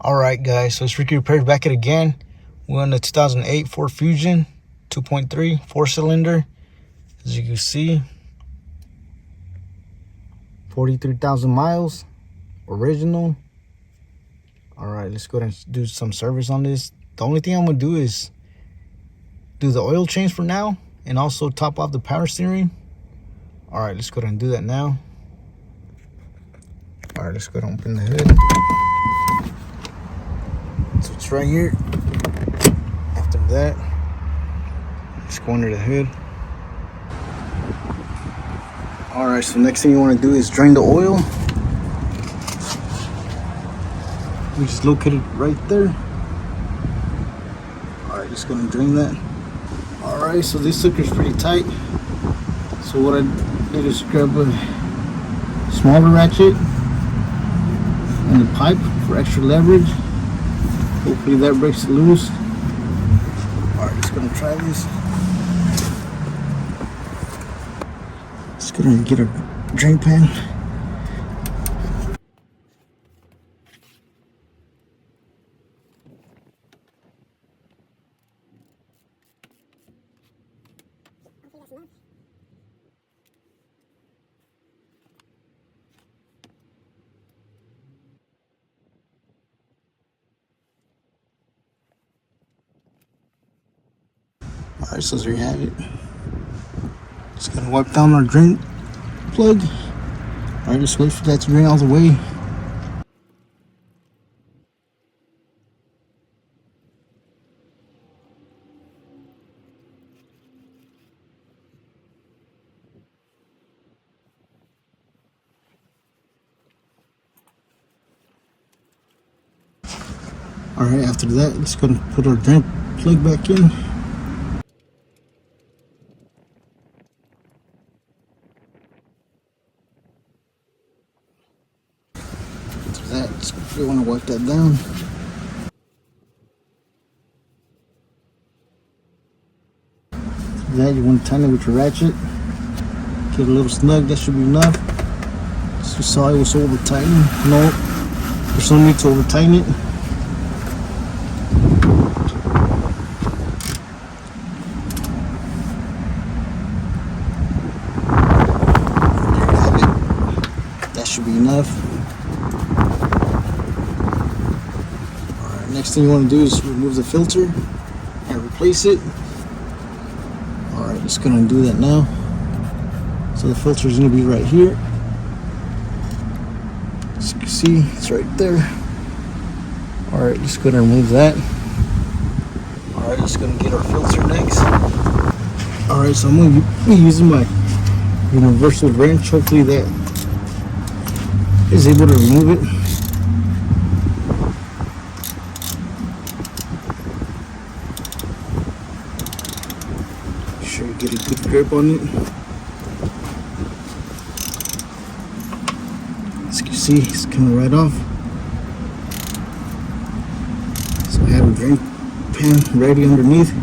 Alright guys, so it's Ricky Repairs back at it again. We're on the 2008 Ford Fusion 2.3 4-cylinder. As you can see, 43,000 miles, original. Alright, let's go ahead and do some service on this. The only thing I'm going to do is do the oil change for now and also top off the power steering. Alright, let's go ahead and do that now. Alright, let's go ahead and open the hood. So it's right here. After that, let's go under the hood. Alright, so next thing you want to do is drain the oil. We just located right there. Alright, just gonna drain that. Alright, so this sucker's pretty tight. So what I did is grab a smaller ratchet and a pipe for extra leverage. Hopefully that breaks it loose. Alright, just gonna try this. Just gonna get a drain pan. Alright, so there you have it. Just gotta wipe down our drain plug. Alright, just wait for that to drain all the way. Alright, after that, just gonna put our drain plug back in. You want to wipe that down. After that, you want to tighten it with your ratchet. Get a little snug, that should be enough. So you saw it was over tightened. No, there's no need to over tighten it. There you have it. That should be enough. Next thing you want to do is remove the filter and replace it. Alright, just gonna do that now. So the filter is gonna be right here. As you can see, it's right there. Alright, just gonna remove that. Alright, just gonna get our filter next. Alright, so I'm gonna be using my universal wrench. Hopefully that is able to remove it. Sure you get a good grip on it. As you can see, it's coming right off. So I have a drain pan ready underneath.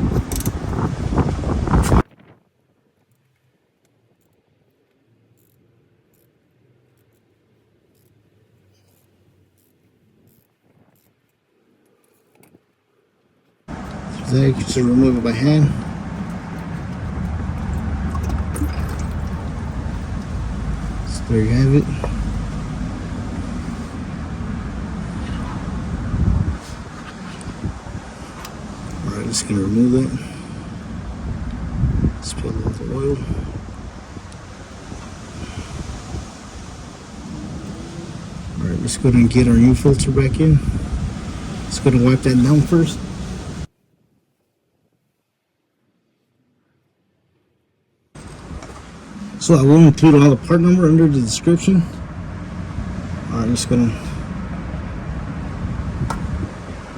So there you can just remove it by hand. There you have it. Alright, just gonna remove that. Spill all the oil. Alright, let's go ahead and get our new filter back in. Let's go ahead and wipe that down first. So I will include all the part number under the description. I'm just gonna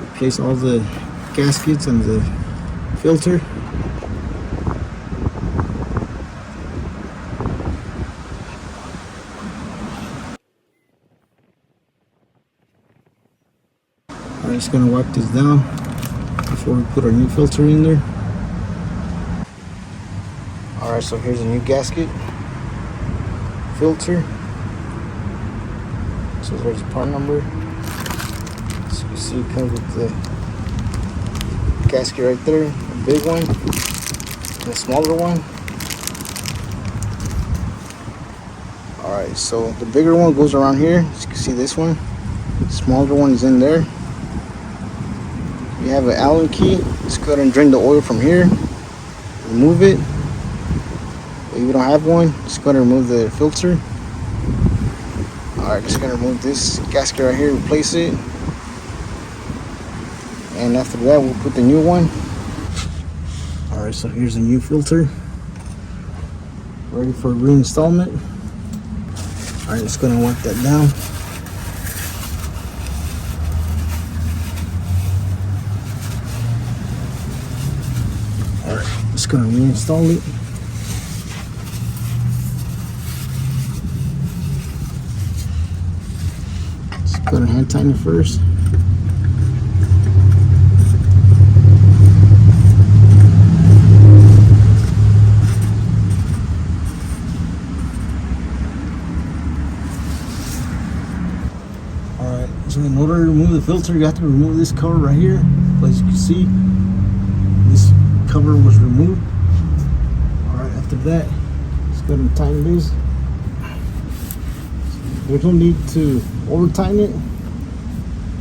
replace all the gaskets and the filter. I'm just gonna wipe this down before we put our new filter in there. Alright, so here's a new gasket. filter. So there's a part number. So So you see, it comes with the gasket right there, a big one, and a smaller one. Alright, so the bigger one goes around here. As you can see, this one. The smaller one is in there. You have an Allen key. Just go ahead and drain the oil from here. Remove it. If you don't have one, just go ahead and remove the filter. Alright, just gonna remove this gasket right here, replace it. And after that, we'll put the new one. Alright, so here's the new filter. Ready for reinstallment. Alright, just gonna wipe that down. Alright, just gonna reinstall it. Just go ahead and hand tighten it first. Alright, so in order to remove the filter, you have to remove this cover right here. As you can see, this cover was removed. Alright, after that, just go ahead and tighten this. There's no need to over tighten it.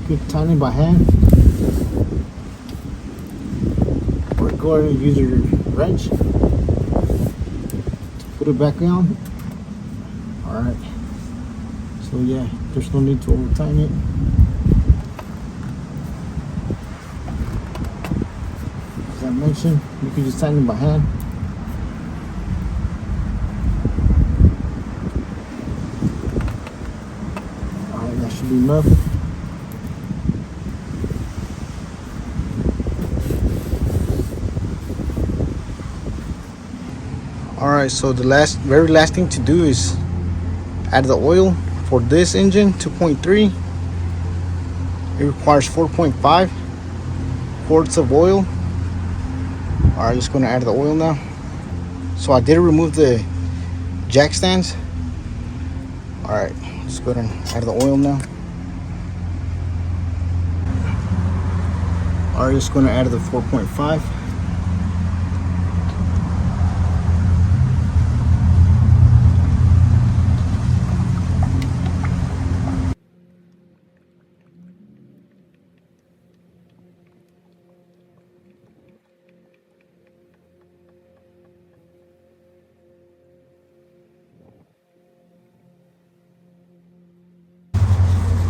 You can tighten it by hand, or go ahead and use your wrench to put it back on. Alright, so yeah, there's no need to over tighten it. As I mentioned, you can just tighten it by hand. Alright, that should be enough. Alright, so the very last thing to do is add the oil for this engine, 2.3. It requires 4.5 quarts of oil. Alright, just going to add the oil now. So I did remove the jack stands. Alright, let's go ahead and add the oil now. Alright, just going to add the 4.5.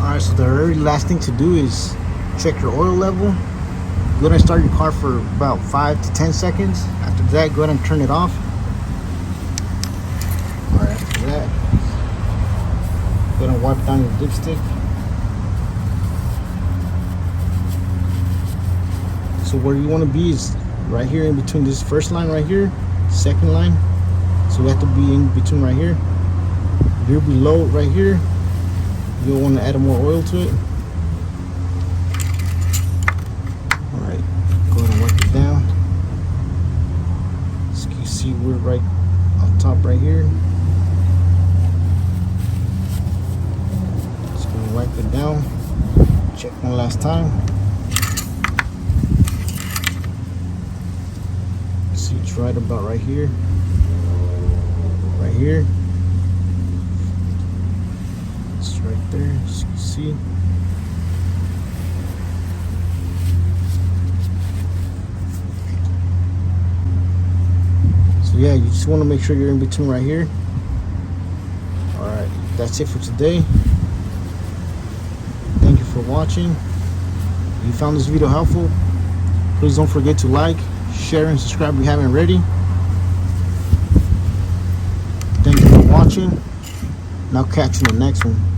Alright, so the very last thing to do is check your oil level. Go ahead and start your car for about 5 to 10 seconds. After that, go ahead and turn it off. Alright, after that, go ahead and wipe down your dipstick. So where you want to be is right here in between this first line right here, second line. So we have to be in between right here. You're below right here. You'll want to add more oil to it. Alright, go ahead and wipe it down. So you see we're right on top right here. Just gonna wipe it down. Check one last time. See, it's right about right here. Right here. Right there, as you can see. So yeah, you just want to make sure you're in between right here. Alright, that's it for today. Thank you for watching. If you found this video helpful, please don't forget to like, share, and subscribe if you haven't already. Thank you for watching. And I'll catch you in the next one.